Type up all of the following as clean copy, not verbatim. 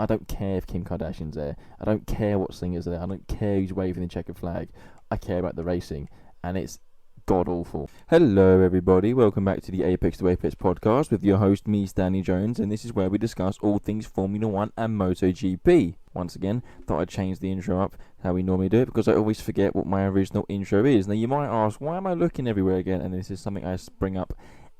I don't care if Kim Kardashian's there. I don't care what singer's there. I don't care who's waving the checkered flag. I care about the racing, and it's god awful. Hello everybody, welcome back to the Apex to Apex podcast with your host, me, Stanley Jones, and this is where we discuss all things Formula 1 and MotoGP. Once again, thought I'd change the intro up how we normally do it, because I always forget what my original intro is. Now you might ask, why am I looking everywhere again? And this is something I bring up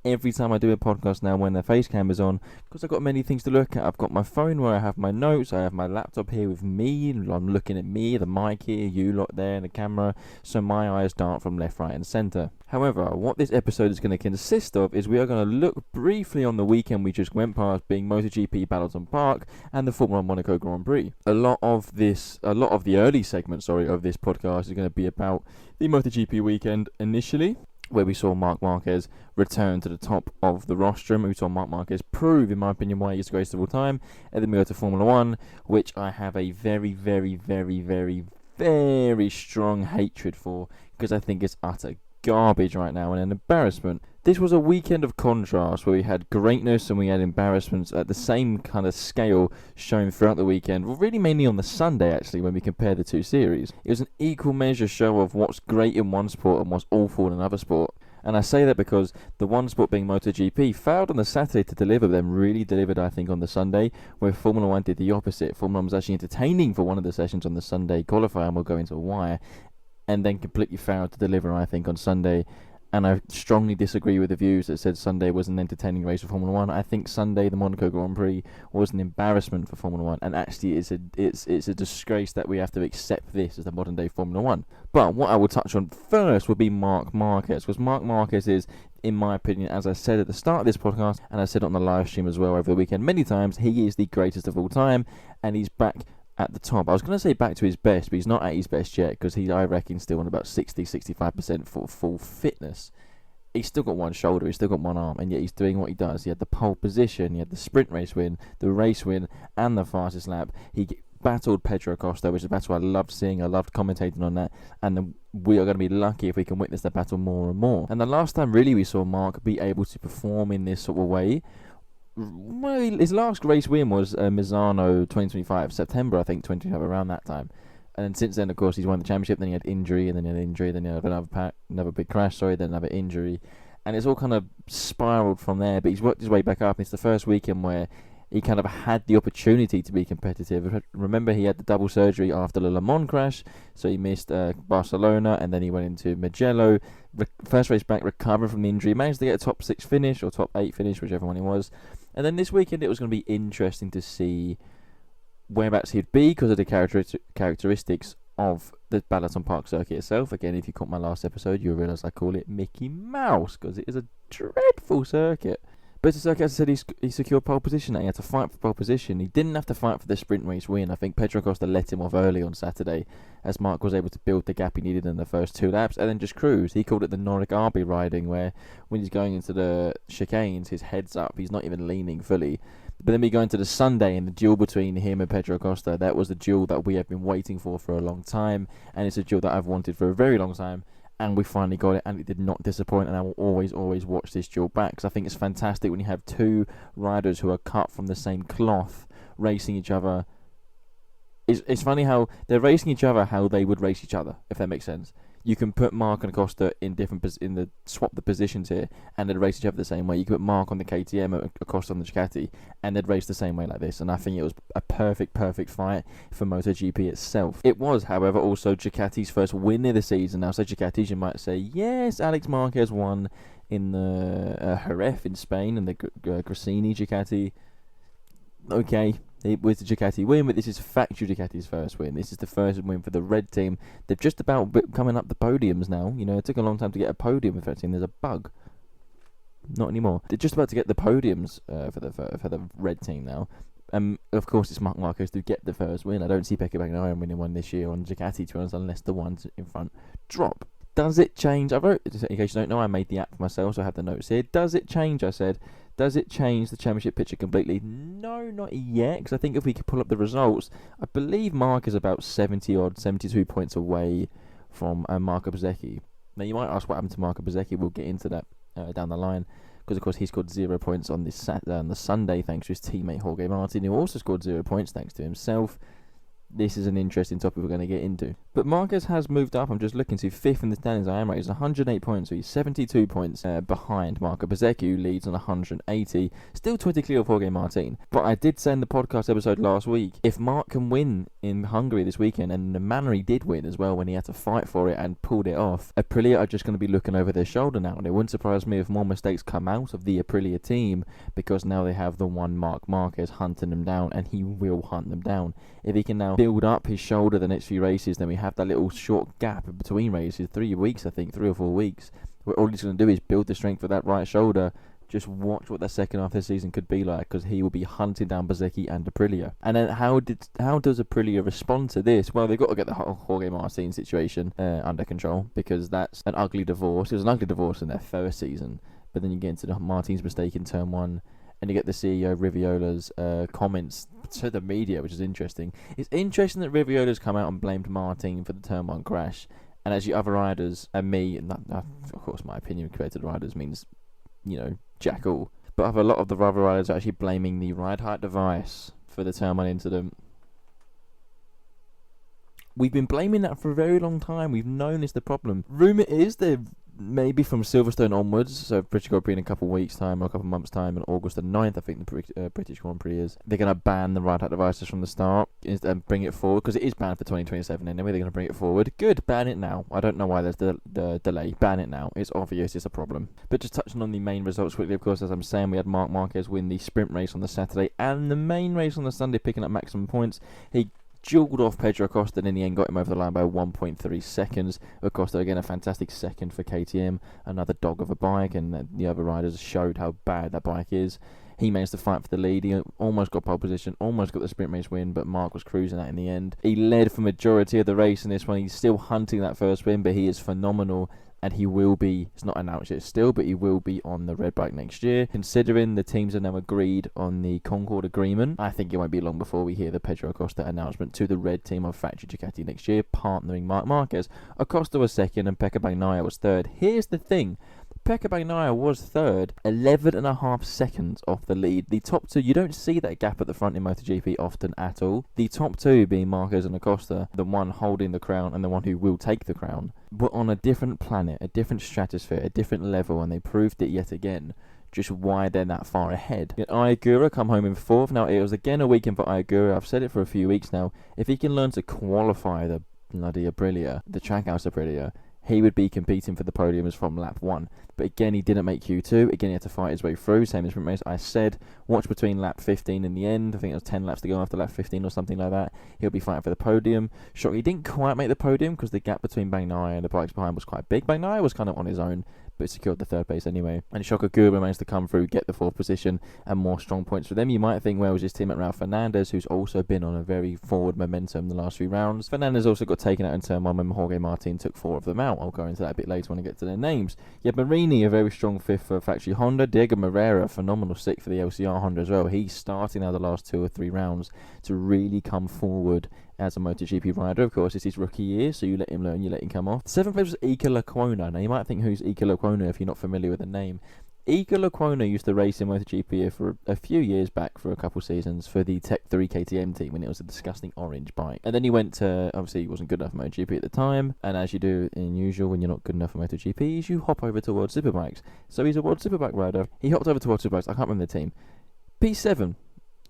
every time I do a podcast now when the face cam is on, because I've got many things to look at. I've got my phone where I have my notes, I have my laptop here with me, I'm looking at me, the mic here, you lot there, and the camera, so my eyes dart from left, right and centre. However, what this episode is going to consist of is we are going to look briefly on the weekend we just went past, being MotoGP Balaton Park and the Formula 1 Monaco Grand Prix. A lot of the early segments, of this podcast is going to be about the MotoGP weekend initially, where we saw Marquez return to the top of the rostrum. We saw Marquez prove, in my opinion, why he's the greatest of all time. And then we go to Formula 1, which I have a very, very, very, very, very strong hatred for, because I think it's utter garbage right now and an embarrassment. This was a weekend of contrast where we had greatness and we had embarrassments at the same kind of scale shown throughout the weekend. Well, really mainly on the Sunday, actually, when we compare the two series. It was an equal measure show of what's great in one sport and what's awful in another sport. And I say that because the one sport being MotoGP failed on the Saturday to deliver, then really delivered, I think, on the Sunday, where Formula 1 did the opposite. Formula 1 was actually entertaining for one of the sessions on the Sunday qualifier, and we'll go into why, and then completely failed to deliver, I think, on Sunday. And I strongly disagree with the views that said Sunday was an entertaining race for Formula 1. I think Sunday, the Monaco Grand Prix, was an embarrassment for Formula 1. And actually, it's a disgrace that we have to accept this as the modern day Formula 1. But what I will touch on first would be Marquez. Because Marquez is, in my opinion, as I said at the start of this podcast, and I said on the live stream as well over the weekend many times, he is the greatest of all time. And he's back at the top. I was going to say back to his best, but he's not at his best yet, because he's, I reckon, still on about 60-65% for full fitness. He's still got one shoulder, he's still got one arm, and yet he's doing what he does. He had the pole position, he had the sprint race win, the race win, and the fastest lap. He battled Pedro Acosta, which is a battle I loved seeing. I loved commentating on that, and we are going to be lucky if we can witness that battle more and more. And the last time really we saw Mark be able to perform in this sort of way, well, his last race win was Misano 2025, September, I think, 2025, around that time. And then since then, of course, he's won the championship, then he had injury, and then he had injury, then he had another big crash, then another injury. And it's all kind of spiraled from there, but he's worked his way back up. It's the first weekend where he kind of had the opportunity to be competitive. Remember, he had the double surgery after the Le Mans crash, so he missed Barcelona, and then he went into Mugello. First race back, recovered from the injury, managed to get a top 6 finish, or top 8 finish, whichever one it was. And then this weekend, it was going to be interesting to see whereabouts he'd be, because of the characteristics of the Balaton Park circuit itself. Again, if you caught my last episode, you'll realise I call it Mickey Mouse, because it is a dreadful circuit. But it's a circuit, as I said, he secured pole position. He had to fight for pole position. He didn't have to fight for the sprint race win. I think Pedro Acosta let him off early on Saturday, as Mark was able to build the gap he needed in the first 2 laps, and then just cruise. He called it the Norris Arby riding, where when he's going into the chicanes, his head's up. He's not even leaning fully. But then we go into the Sunday, and the duel between him and Pedro Acosta, that was the duel that we have been waiting for a long time, and it's a duel that I've wanted for a very long time. And we finally got it, and it did not disappoint, and I will always watch this duel back, because I think it's fantastic when you have two riders who are cut from the same cloth racing each other. It's funny how they're racing each other how they would race each other, if that makes sense. You can put Mark and Acosta in swap the positions here, and they'd race each other the same way. You could put Mark on the KTM and Acosta on the Ducati, and they'd race the same way like this. And I think it was a perfect fight for MotoGP itself. It was, however, also Ducati's first win of the season. Now, so Ducatis, you might say, yes, Alex Marquez won in the Jerez in Spain, and the Gresini Ducati. Okay, it was the Ducati win, but this is factually Ducati's first win. This is the first win for the red team. They're just about coming up the podiums now. You know, it took a long time to get a podium with that team. There's a bug. Not anymore. They're just about to get the podiums for the red team now. Of course, it's Marc Marquez to get the first win. I don't see Pecco Bagnaia winning one this year on Ducati, to be honest, unless the ones in front drop. Does it change? I wrote, in case you don't know, I made the app for myself, so I have the notes here. Does it change, I said. Does it change the championship picture completely? No, not yet, because I think if we could pull up the results, I believe Mark is about 72 points away from Marco Bezzecchi. Now, you might ask what happened to Marco Bezzecchi. We'll get into that down the line. because of course he scored 0 points on this on the Sunday thanks to his teammate Jorge Martin, who also scored 0 points thanks to himself. This is an interesting topic we're going to get into. But Marquez has moved up. I'm just looking to 5th in the standings. I am right. He's 108 points, so he's 72 points behind Marco Bezzecchi, who leads on 180. Still 20 clear of Jorge Martin. But I did say in the podcast episode last week, if Mark can win in Hungary this weekend, and the manner he did win as well when he had to fight for it and pulled it off, Aprilia are just going to be looking over their shoulder now. And it wouldn't surprise me if more mistakes come out of the Aprilia team, because now they have the one Marc Marquez hunting them down, and he will hunt them down. If he can now build up his shoulder the next few races, then we have that little short gap between races, 3 weeks, I think, 3 or 4 weeks, where all he's going to do is build the strength of that right shoulder. Just watch what the second half of the season could be like, because he will be hunting down Bezzecchi and Aprilia. And then how does Aprilia respond to this? Well, they've got to get the whole Jorge Martin situation under control, because that's an ugly divorce. It was an ugly divorce in their first season, but then you get into Martin's mistake in turn 1, and you get the CEO Riviola's comments to the media, which is interesting. It's interesting that Riviola's come out and blamed Martin for the turn 1 crash, and actually other riders and me, and of course my opinion compared to the riders means, jack all, but a lot of the other riders are actually blaming the ride height device for the turn 1 incident. We've been blaming that for a very long time. We've known it's the problem. Rumour is they're maybe from Silverstone onwards, so British Grand Prix in a couple of weeks' time or a couple of months' time, on August the 9th, I think the British Grand Prix is. They're going to ban the ride height devices from the start and bring it forward, because it is banned for 2027 anyway. They're going to bring it forward. Good, ban it now. I don't know why there's the delay. Ban it now. It's obvious it's a problem. But just touching on the main results quickly, of course, as I'm saying, we had Marc Marquez win the sprint race on the Saturday and the main race on the Sunday, picking up maximum points. He juggled off Pedro Acosta, and in the end got him over the line by 1.3 seconds. Acosta, again, a fantastic second for KTM, another dog of a bike, and the other riders showed how bad that bike is. He managed to fight for the lead. He almost got pole position, almost got the sprint race win, but Mark was cruising that in the end. He led for majority of the race in this one. He's still hunting that first win, but he is phenomenal. And he will be, it's not announced yet still, but he will be on the red bike next year. Considering the teams are now agreed on the Concord agreement, I think it won't be long before we hear the Pedro Acosta announcement to the red team of factory Ducati next year, partnering Marc Marquez. Acosta was second and Pecco Bagnaia was third. Here's the thing. Pecco Bagnaia was third, 11.5 seconds off the lead. The top two, you don't see that gap at the front in MotoGP often at all. The top two being Marquez and Acosta, the one holding the crown and the one who will take the crown, were on a different planet, a different stratosphere, a different level, and they proved it yet again, just why they're that far ahead. Yet Ayagura come home in 4th. Now, it was again a weekend for Ayagura. I've said it for a few weeks now. If he can learn to qualify the bloody Aprilia, the Trackhouse Aprilia, he would be competing for the podiums from lap 1. But again, he didn't make Q2. Again, he had to fight his way through. Same as sprint race. I said, watch between lap 15 in the end. I think it was 10 laps to go after lap 15 or something like that. He'll be fighting for the podium. Sure, he didn't quite make the podium because the gap between Bagnaia and the bikes behind was quite big. Bagnaia was kind of on his own, but secured the 3rd place anyway. And Shoko Gura managed to come through, get the 4th position, and more strong points for them. You might think, well, it was his teammate Ralph Fernandez, who's also been on a very forward momentum the last few rounds. Fernandez also got taken out in turn 1 when Jorge Martin took 4 of them out. I'll go into that a bit later when I get to their names. Yeah, Marini, a very strong 5th for factory Honda. Diego Moreira, a phenomenal 6th for the LCR Honda as well. He's starting now the last 2 or 3 rounds to really come forward as a MotoGP rider. Of course, it's his rookie year, so you let him learn, you let him come off. 7th place was Iker Lecuona. Now, you might think, who's Iker Lecuona if you're not familiar with the name. Iker Lecuona used to race in MotoGP for a few years back, for a couple seasons, for the Tech 3 KTM team when it was a disgusting orange bike. And then he went to, obviously he wasn't good enough for MotoGP at the time, and as you do in usual when you're not good enough for MotoGP, you hop over to World Superbikes. So he's a World Superbike rider. He hopped over to World Superbikes, I can't remember the team. P7.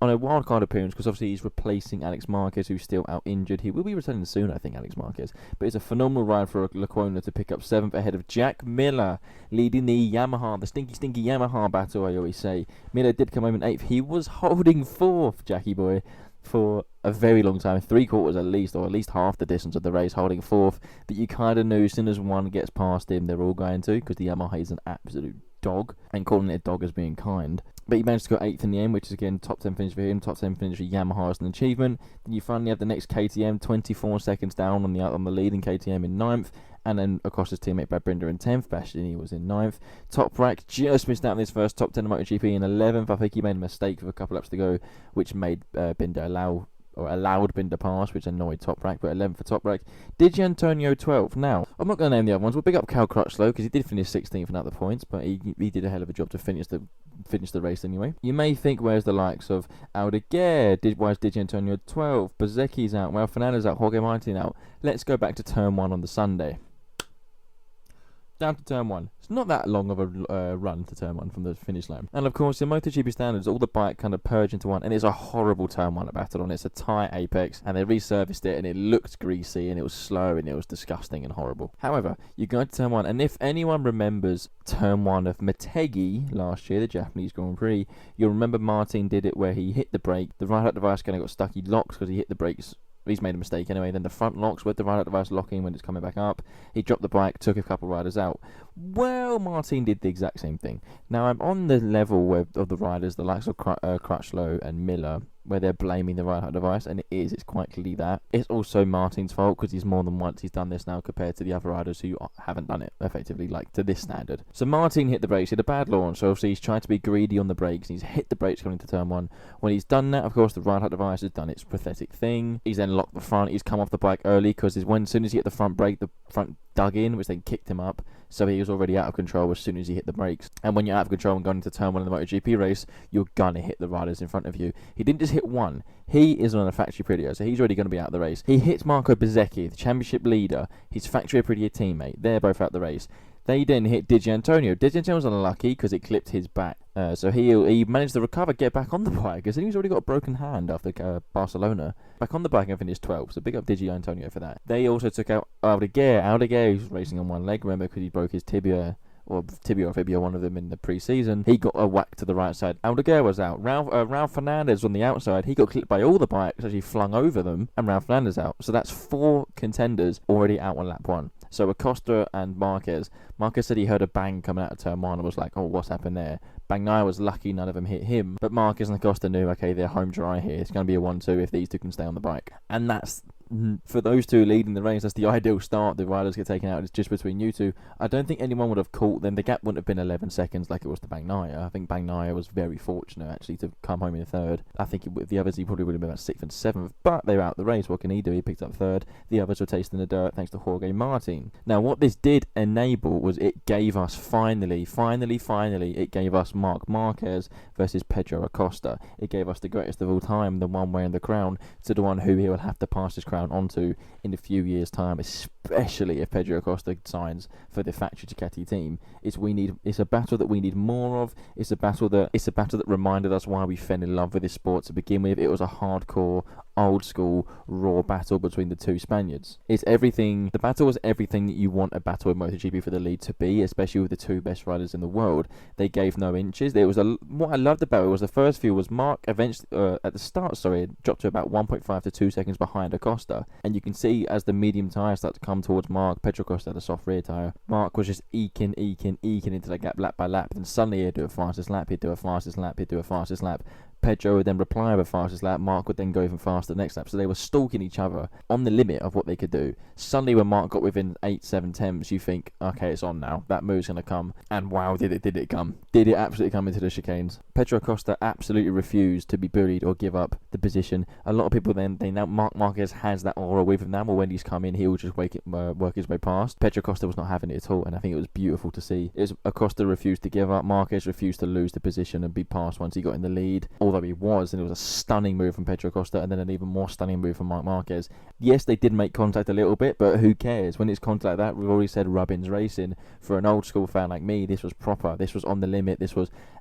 On a wildcard appearance, because obviously he's replacing Alex Marquez, who's still out injured. He will be returning soon, I think, Alex Marquez. But it's a phenomenal ride for Lecuona to pick up 7th ahead of Jack Miller, leading the Yamaha, the stinky Yamaha battle, I always say. Miller did come home in 8th. He was holding 4th, Jackie boy, for a very long time, 3/4 at least, or at least half the distance of the race, holding 4th. But you kind of knew as soon as one gets past him, they're all going to, because the Yamaha is an absolute dog, and calling it a dog as being kind. But he managed to go 8th in the end, which is again top 10 finish for him, top 10 finish for Yamaha as an achievement. Then you finally have the next KTM, 24 seconds down on the leading KTM in 9th, and then Acosta's teammate Brad Binder in 10th. Bastianini was in 9th. Toprak just missed out on his first top 10 of MotoGP in 11th. I think he made a mistake with a couple laps to go, which made Binder allow or allowed bin to pass, which annoyed Toprak, but 11th for Toprak. DiGi Antonio 12th. Now, I'm not going to name the other ones. We'll pick up Cal Crutchlow because he did finish 16th and out the points, but he did a hell of a job to finish the race anyway. You may think, where's the likes of Aldeguer? Why is DiGi Antonio 12? Bezzecchi's out. Well, Fernandez out. Jorge Martin out. Let's go back to turn 1 on the Sunday. Down to turn 1. It's not that long of a run to turn 1 from the finish line. And of course, in MotoGP standards, all the bike kind of purge into one, and it's a horrible turn 1 at Balaton. It's a tight apex, and they resurfaced it, and it looked greasy, and it was slow, and it was disgusting and horrible. However, you go to turn 1, and if anyone remembers turn 1 of Motegi last year, the Japanese Grand Prix, you'll remember Martin did it where he hit the brake, the ride-out device kind of got stuck, he locked because he hit the brakes. He's made a mistake anyway. Then the front locks with the ride-out device locking when it's coming back up. He dropped the bike, took a couple riders out. Well, Martin did the exact same thing. Now, I'm on the level of the riders, the likes of Crutchlow and Miller, where they're blaming the ride-out device, and it's quite clearly that. It's also Martin's fault because he's more than once he's done this now compared to the other riders who haven't done it effectively, like to this standard. So Martin hit the brakes, he had a bad launch, so obviously he's trying to be greedy on the brakes, and he's hit the brakes coming into turn 1. When he's done that, of course, the ride-out device has done its pathetic thing. He's then locked the front, he's come off the bike early because as soon as he hit the front brake, the front dug in, which then kicked him up, so he was already out of control as soon as he hit the brakes. And when you're out of control and going into turn 1 in the MotoGP race, you're gonna hit the riders in front of you. He didn't just hit one, he is on a factory Aprilia, so he's already going to be out of the race. He hits Marco Bezzecchi, the championship leader, his factory Aprilia teammate. They're both out the race. They then hit DiGi Antonio. DiGi Antonio was unlucky because it clipped his back. So he managed to recover, get back on the bike, because he's already got a broken hand after Barcelona. Back on the bike and finished 12th, so big up DiGi Antonio for that. They also took out Aldeguer. Aldeguer, who's racing on one leg, remember, because he broke his tibia or fibia, one of them in the pre-season. He got a whack to the right side. Aldeguer was out. Ralph Fernandez on the outside. He got clipped by all the bikes as he flung over them, and Ralph Fernandez out. So that's 4 contenders already out on lap 1. So Acosta and Marquez. Marquez said he heard a bang coming out of turn 1 and was like, oh, what's happened there? Bagnaia was lucky none of them hit him, but Marquez and Acosta knew, okay, they're home dry here. It's going to be a 1-2 if these two can stay on the bike. And that's, for those two leading the race, that's the ideal start. The riders get taken out. It's just between you two. I don't think anyone would have caught them. The gap wouldn't have been 11 seconds like it was to Bagnaia. I think Bagnaia was very fortunate, actually, to come home in 3rd. I think with the others, he probably would have been about 6th and 7th, but they were out the race. What can he do? He picked up 3rd. The others were tasting the dirt thanks to Jorge Martin. Now, what this did enable was it gave us finally, it gave us Marquez versus Pedro Acosta. It gave us the greatest of all time, the one wearing the crown, to the one who he will have to pass his crown onto in a few years' time, especially if Pedro Acosta signs for the factory Ducati team. It's a battle that we need more of. It's a battle that reminded us why we fell in love with this sport to begin with. It was a hardcore, old school, raw battle between the two Spaniards. It's everything. The battle was everything that you want a battle in MotoGP for the lead to be, especially with the two best riders in the world. They gave no inches. What I loved about it was the first few was Mark eventually at the start, it dropped to about 1.5 to 2 seconds behind Acosta, and you can see as the medium tyres start to come towards Mark, Pedro Acosta had a soft rear tyre. Mark was just eking into the gap lap by lap, and suddenly he'd do a fastest lap, he'd do a fastest lap. Pedro would then reply with a fastest lap. Mark would then go even faster the next lap. So they were stalking each other on the limit of what they could do. Suddenly when Mark got within 8, 7 tenths, you think, okay, it's on now. That move's going to come. And wow, did it come. Did it absolutely come into the chicanes. Pedro Acosta absolutely refused to be bullied or give up the position. A lot of people then, Marc Marquez has that aura with him now, but when he's come in, he will just work his way past. Pedro Acosta was not having it at all, and I think it was beautiful to see. Acosta refused to give up. Marquez refused to lose the position and be passed once he got in the lead. Although he was, and it was a stunning move from Pedro Acosta, and then an even more stunning move from Marc Marquez. Yes, they did make contact a little bit, but who cares? When it's contact like that, we've already said Rubbins racing. For an old school fan like me, this was proper. This was on the limit.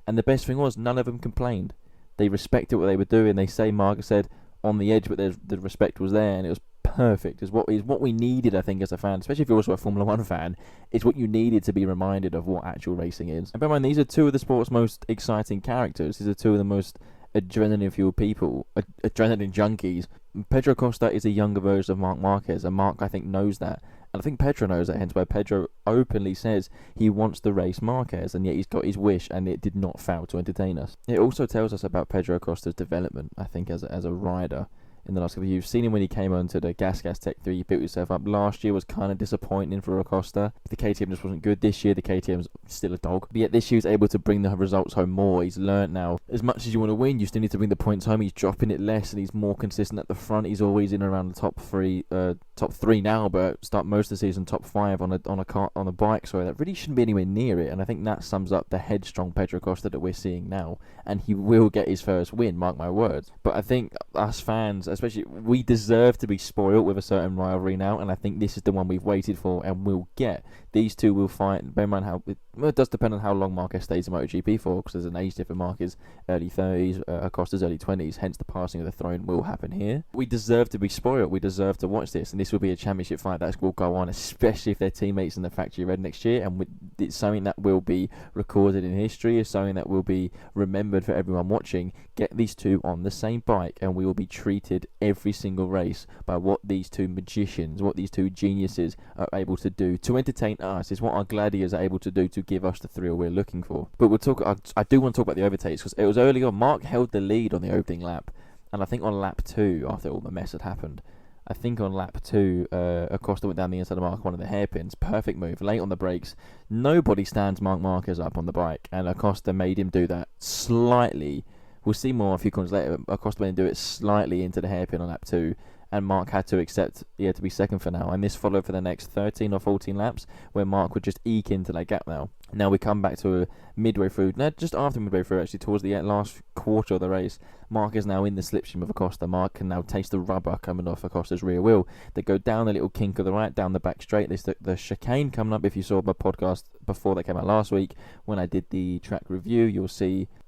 And the best thing was, none of them complained. They respected what they were doing. They say Mark said on the edge, but the respect was there, and it was perfect. Is what we needed, I think, as a fan, especially if you're also a Formula 1 fan. It's what you needed to be reminded of what actual racing is. And bear in mind, these are two of the sport's most exciting characters. These are two of the most adrenaline-fueled people, adrenaline junkies. Pedro Acosta is a younger version of Marc Marquez, and Marc, I think, knows that. And I think Pedro knows that, hence why Pedro openly says he wants to race Marquez, and yet he's got his wish, and it did not fail to entertain us. It also tells us about Pedro Acosta's development, I think, as a rider. in the last couple of years. You've seen him when he came onto the Gas Tech 3, he built himself up. Last year was kind of disappointing for Acosta. The KTM just wasn't good. This year, the KTM's still a dog. But yet this year, he's able to bring the results home more. He's learnt now. As much as you want to win, you still need to bring the points home. He's dropping it less, and he's more consistent at the front. He's always in around the top three now, but start most of the season top 5 on a bike. So that really shouldn't be anywhere near it. And I think that sums up the headstrong Pedro Acosta that we're seeing now. And he will get his first win, mark my words. But I think us fans, especially, we deserve to be spoilt with a certain rivalry now, and I think this is the one we've waited for and will get. These two will fight. Bear in mind it does depend on how long Marquez stays in MotoGP for, because there's an age difference. Marquez early 30s, Acosta's early 20s, hence the passing of the throne will happen here. We deserve to be spoiled. We deserve to watch this, and this will be a championship fight that will go on, especially if they're teammates in the factory red next year, and it's something that will be recorded in history. It's something that will be remembered for everyone watching. Get these two on the same bike, and we will be treated every single race by what these two magicians, what these two geniuses are able to do to entertain us. Is what our gladiators are able to do to give us the thrill we're looking for. But we'll talk. I do want to talk about the overtakes, because it was early on. Mark held the lead on the opening lap, and I think on lap 2, after all the mess had happened, I think on lap 2, Acosta went down the inside of Mark, one of the hairpins. Perfect move, late on the brakes. Nobody stands Marc Marquez up on the bike, and Acosta made him do that slightly. We'll see more a few corners later. Acosta made him do it slightly into the hairpin on lap 2, and Mark had to accept he had to be second for now. And this followed for the next 13 or 14 laps, where Mark would just eke into that gap now. Now we come back to midway through, just after midway through actually, towards the last quarter of the race. Mark is now in the slipstream of Acosta. Mark can now taste the rubber coming off Acosta's rear wheel. They go down the little kink of the right, down the back straight. There's the chicane coming up. If you saw my podcast before that came out last week, when I did the track review,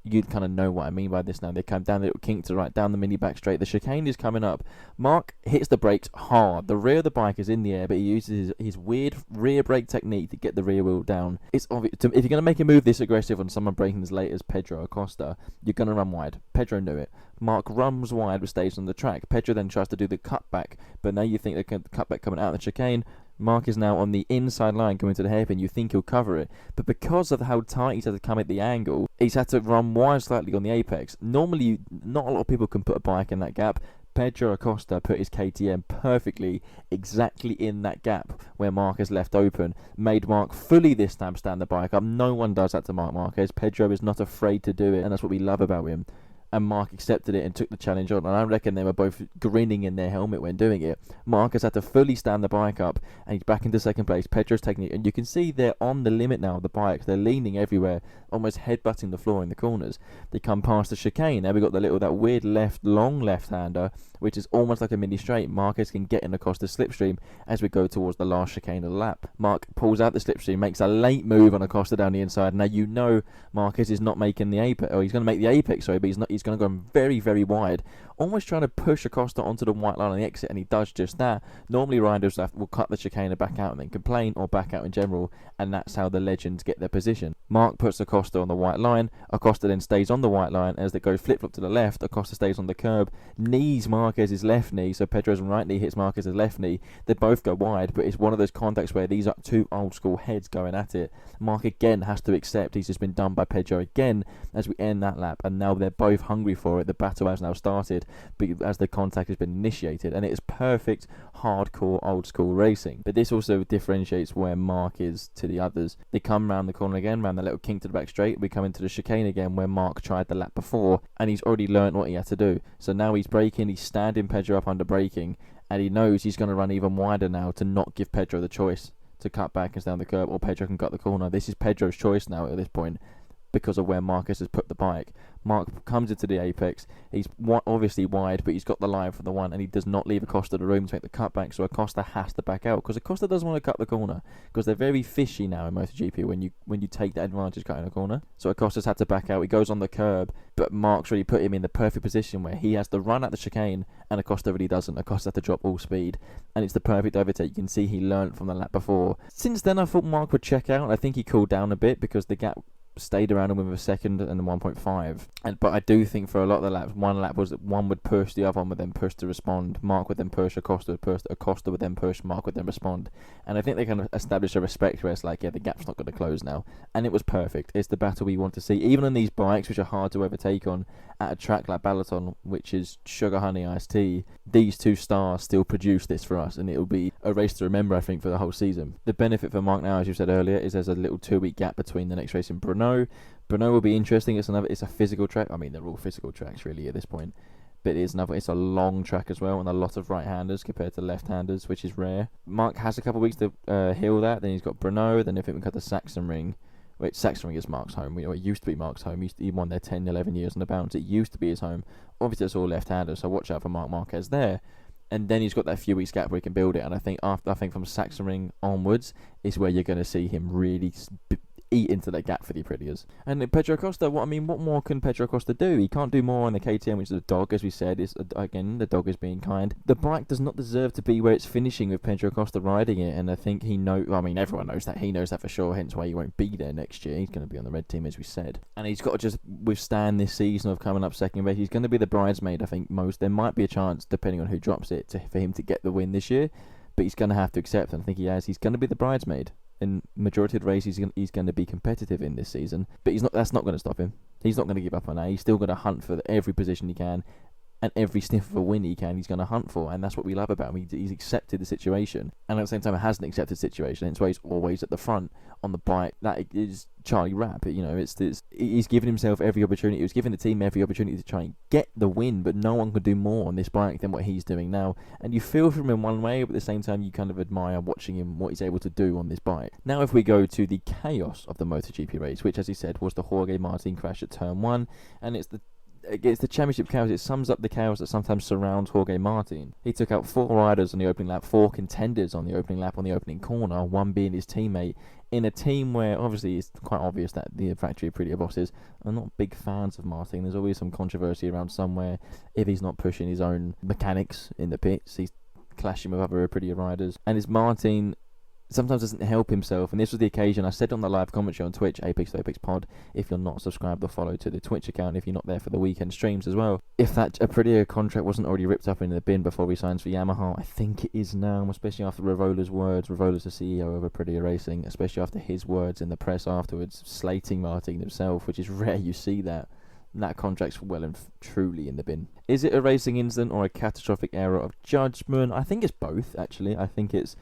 you'd kind of know what I mean by this now. They come down the little kink to the right, down the mini back straight. The chicane is coming up. Mark hits the brakes hard. The rear of the bike is in the air, but he uses his weird rear brake technique to get the rear wheel down. It's obvious. If you're going to make a move this aggressive on someone braking as late as Pedro Acosta, you're going to run wide. Pedro knew it. Mark runs wide but stays on the track. Pedro then tries to do the cutback, but now you think the cutback coming out of the chicane. Mark is now on the inside line going to the hairpin. You think he'll cover it, but because of how tight he's had to come at the angle, he's had to run wide slightly on the apex. Normally, not a lot of people can put a bike in that gap. Pedro Acosta put his KTM perfectly, exactly in that gap where Mark has left open, made Mark fully this time stand the bike up. No one does that to Marc Marquez. Pedro is not afraid to do it, and that's what we love about him. And Mark accepted it and took the challenge on, and I reckon they were both grinning in their helmet when doing it. Marquez had to fully stand the bike up, and he's back into second place. Pedro's taking it, and you can see they're on the limit now of the bike. They're leaning everywhere, almost headbutting the floor in the corners. They come past the chicane. Now we've got that weird long left-hander, which is almost like a mini straight. Marquez can get in across the slipstream as we go towards the last chicane of the lap. Mark pulls out the slipstream, makes a late move on Acosta down the inside. Now you know Marquez is not making the apex, or he's going to make the apex, sorry, but he's not. He's going to go very, very wide, almost trying to push Acosta onto the white line on the exit, and he does just that. Normally riders will cut the chicane and back out and then complain, or back out in general, and that's how the legends get their position. Mark puts Acosta on the white line. Acosta then stays on the white line. As they go flip-flop to the left, Acosta stays on the curb, knees Marquez's left knee, so Pedro's right knee hits Marquez's left knee. They both go wide, but it's one of those contacts where these are two old-school heads going at it. Mark again has to accept he's just been done by Pedro again as we end that lap, and now they're both hungry for it. The battle has now started, but as the contact has been initiated, and it is perfect hardcore old school racing. But this also differentiates where Mark is to the others. They come round the corner again, round the little kink to the back straight. We come into the chicane again where Mark tried the lap before, and he's already learnt what he had to do. So now he's braking, he's standing Pedro up under braking, and he knows he's going to run even wider now to not give Pedro the choice to cut back and stay on the curb, or Pedro can cut the corner. This is Pedro's choice now at this point, because of where Marquez has put the bike. Mark comes into the apex. He's obviously wide, but he's got the line from the one, and he does not leave Acosta the room to make the cutback, so Acosta has to back out, because Acosta doesn't want to cut the corner, because they're very fishy now in MotoGP when you take that advantage cutting a corner. So Acosta's had to back out. He goes on the curb, but Mark's really put him in the perfect position where he has to run at the chicane, and Acosta really doesn't. Acosta had to drop all speed, and it's the perfect overtake. You can see he learnt from the lap before. Since then, I thought Mark would check out. I think he cooled down a bit because the gap stayed around him with a second and a 1.5. But I do think for a lot of the laps, one lap was that one would push, the other one would then push to respond. Mark would then push, Acosta would push, Acosta would then push, Mark would then respond. And I think they kind of established a respect where it's like, yeah, the gap's not going to close now. And it was perfect. It's the battle we want to see. Even on these bikes, which are hard to overtake on, at a track like Balaton, which is sugar honey iced tea, these two stars still produce this for us, and it'll be a race to remember, I think, for the whole season. The benefit for Mark now, as you said earlier, is there's a little 2-week gap between the next race in Brno. Brno will be interesting. It's a physical track. I mean, they're all physical tracks really at this point, but it's a long track as well, and a lot of right-handers compared to left-handers, which is rare. Mark has a couple of weeks to heal that. Then he's got Brno. Then if it becomes the Sachsenring. Wait, Sachsenring is Mark's home. It used to be Mark's home. He won there 10, 11 years on the bounce. It used to be his home. Obviously, it's all left-handers, so watch out for Marquez there. And then he's got that few weeks gap where he can build it. And I think from Sachsenring onwards is where you're going to see him really eat into that gap for the Aprilias. And Pedro Acosta, what more can Pedro Acosta do? He can't do more on the KTM, which is a dog, as we said. Again, the dog is being kind. The bike does not deserve to be where it's finishing with Pedro Acosta riding it, and I think everyone knows that. He knows that for sure, hence why he won't be there next year. He's going to be on the red team, as we said. And he's got to just withstand this season of coming up second race. He's going to be the bridesmaid, I think, most. There might be a chance, depending on who drops it, for him to get the win this year, but he's going to have to accept, and I think he has. He's going to be the bridesmaid. In majority of the races, he's going to be competitive in this season, but that's not going to stop him. He's not going to give up on that. He's still going to hunt for every position he can, and every sniff of a win he can, he's going to hunt for, and that's what we love about him. He's accepted the situation, and at the same time, hasn't accepted the situation. Hence why he's always at the front on the bike. That is Charlie Rapp. He's given himself every opportunity. He was giving the team every opportunity to try and get the win, but no one could do more on this bike than what he's doing now. And you feel for him in one way, but at the same time, you kind of admire watching him, what he's able to do on this bike. Now, if we go to the chaos of the MotoGP race, which, as he said, was the Jorge Martin crash at Turn 1, and it's the championship chaos. It sums up the chaos that sometimes surrounds Jorge Martin. He took out 4 riders on the opening lap, 4 contenders on the opening lap on the opening corner, one being his teammate, in a team where obviously it's quite obvious that the factory Aprilia bosses are not big fans of Martin. There's always some controversy around somewhere if he's not pushing his own mechanics in the pits. He's clashing with other Aprilia riders, and his Martin sometimes doesn't help himself, and this was the occasion. I said on the live commentary on Twitch, Apex to Apex Pod, if you're not subscribed or followed to the Twitch account, if you're not there for the weekend streams as well, if that Aprilia contract wasn't already ripped up in the bin before he signs for Yamaha, I think it is now, especially after Ravola's words. Ravola's the CEO of Aprilia Racing, especially after his words in the press afterwards, slating Martin himself, which is rare you see that. That contract's well and truly in the bin. Is it a racing incident or a catastrophic error of judgment? I think it's both, actually. I think it's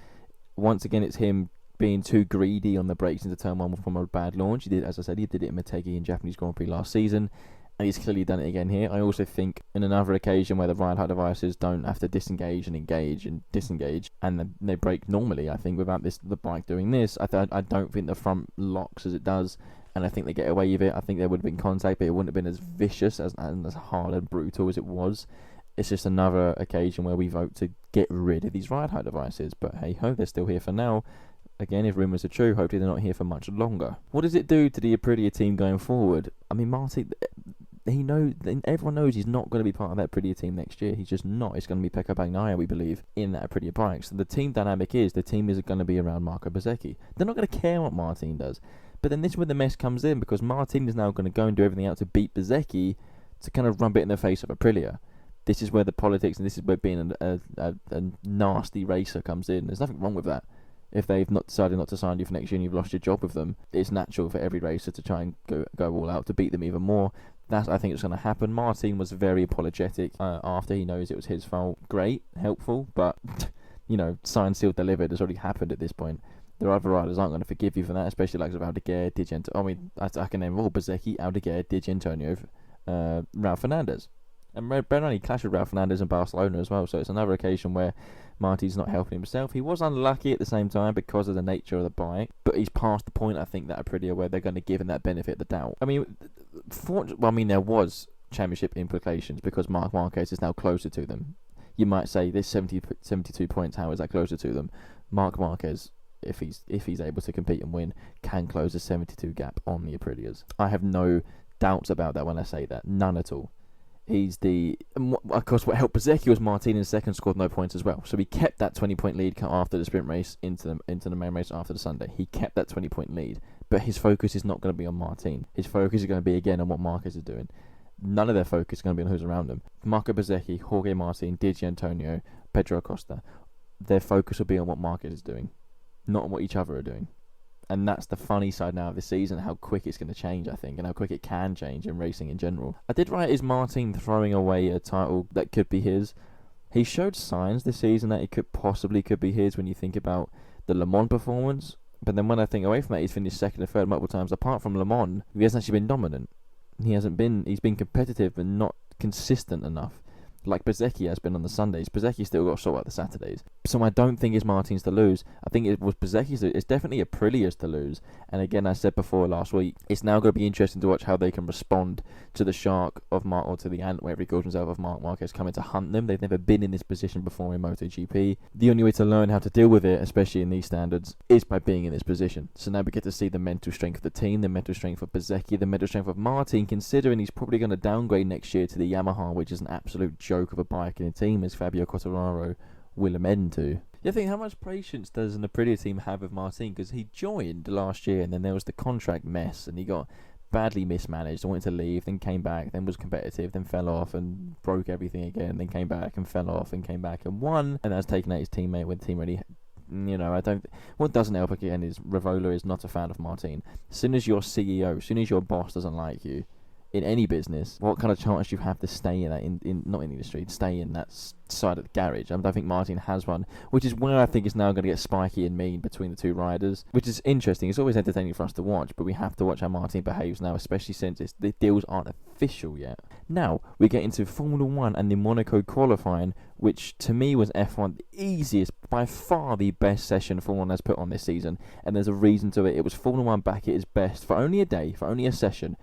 once again, it's him being too greedy on the brakes into Turn 1 from a bad launch. He did, as I said, he did it in Motegi in Japanese Grand Prix last season, and he's clearly done it again here. I also think in another occasion where the ride height devices don't have to disengage and engage and disengage, and they brake normally, I think, without the bike doing this, I don't think the front locks as it does, and I think they get away with it. I think there would have been contact, but it wouldn't have been as vicious and as hard and brutal as it was. It's just another occasion where we vote to get rid of these ride height devices. But hey ho, they're still here for now. Again, if rumours are true, hopefully they're not here for much longer. What does it do to the Aprilia team going forward? I mean, Martin, everyone knows he's not going to be part of that Aprilia team next year. He's just not. It's going to be Pecco Bagnaia, we believe, in that Aprilia bike. So the team dynamic is, the team is going to be around Marco Bezzecchi. They're not going to care what Martin does. But then this is where the mess comes in, because Martin is now going to go and do everything out to beat Bezzecchi to kind of rub it in the face of Aprilia. This is where the politics, and this is where being a nasty racer comes in. There's nothing wrong with that. If they've not decided not to sign you for next year and you've lost your job with them, it's natural for every racer to try and go all out to beat them even more. That's, I think, it's going to happen. Martin was very apologetic after he knows it was his fault. Great, helpful, but, signed, sealed, delivered has already happened at this point. The other riders aren't going to forgive you for that, especially like Aldeguer, I can name all: Bezzecchi, Aldeguer, Di Antonio, Ralph Fernandez. And Bernardi clashed with Ralph Fernandez in Barcelona as well, so it's another occasion where Marty's not helping himself. He was unlucky at the same time because of the nature of the bike, but he's past the point, I think, that Aprilia where they're going to give him that benefit of the doubt. I mean, there was championship implications because Marquez is now closer to them. You might say this 72 points, how is that closer to them? Marquez, if he's able to compete and win, can close the 72 gap on the Aprilias. I have no doubts about that when I say that, none at all. Of course, what helped Bezzecchi was Martin in second, scored no points as well. So he kept that 20-point lead after the sprint race into the main race after the Sunday. He kept that 20-point lead. but his focus is not going to be on Martin. His focus is going to be again on what Marquez is doing. None of their focus is going to be on who's around them. Marco Bezzecchi, Jorge Martin, DiGi Antonio, Pedro Acosta. Their focus will be on what Marquez is doing, not on what each other are doing. And that's the funny side now of this season, how quick it's going to change, I think, and how quick it can change in racing in general. I did write, is Martin throwing away a title that could be his? He showed signs this season that it could be his when you think about the Le Mans performance. But then when I think away from that, he's finished second and third multiple times. Apart from Le Mans, he hasn't actually been dominant. He's been competitive but not consistent enough. Like Bezzecchi has been on the Sundays. Bezzecchi still got to sort out the Saturdays. So I don't think it's Martin's to lose. I think it was Bezzecchi's. It's definitely Aprilias to lose. And again, I said before last week, it's now going to be interesting to watch how they can respond to the shark of Mark, or to the ant, wherever he calls himself, of Marc Marquez coming to hunt them. They've never been in this position before in MotoGP. The only way to learn how to deal with it, especially in these standards, is by being in this position. So now we get to see the mental strength of the team, the mental strength of Bezzecchi, the mental strength of Martin, considering he's probably going to downgrade next year to the Yamaha, which is an absolute joke of a bike in a team, as Fabio Quartararo will amend to. You think, how much patience does an Aprilia team have with Martin? Because he joined last year, and then there was the contract mess, and he got badly mismanaged and wanted to leave, then came back, then was competitive, then fell off and broke everything again, then came back and fell off and came back and won, and that's taken out his teammate when the team really... What doesn't help again is Rivola is not a fan of Martin. As soon as your CEO, as soon as your boss doesn't like you, in any business, what kind of chance do you have to stay in that, not in the industry, stay in that side of the garage? I think Martin has one, which is where I think it's now going to get spiky and mean between the two riders, which is interesting. It's always entertaining for us to watch, but we have to watch how Martin behaves now, especially since the deals aren't official yet. Now, we get into Formula 1 and the Monaco qualifying, which to me was F1, the easiest, by far the best session Formula 1 has put on this season, and there's a reason to it. It was Formula 1 back at its best for only a day, for only a session.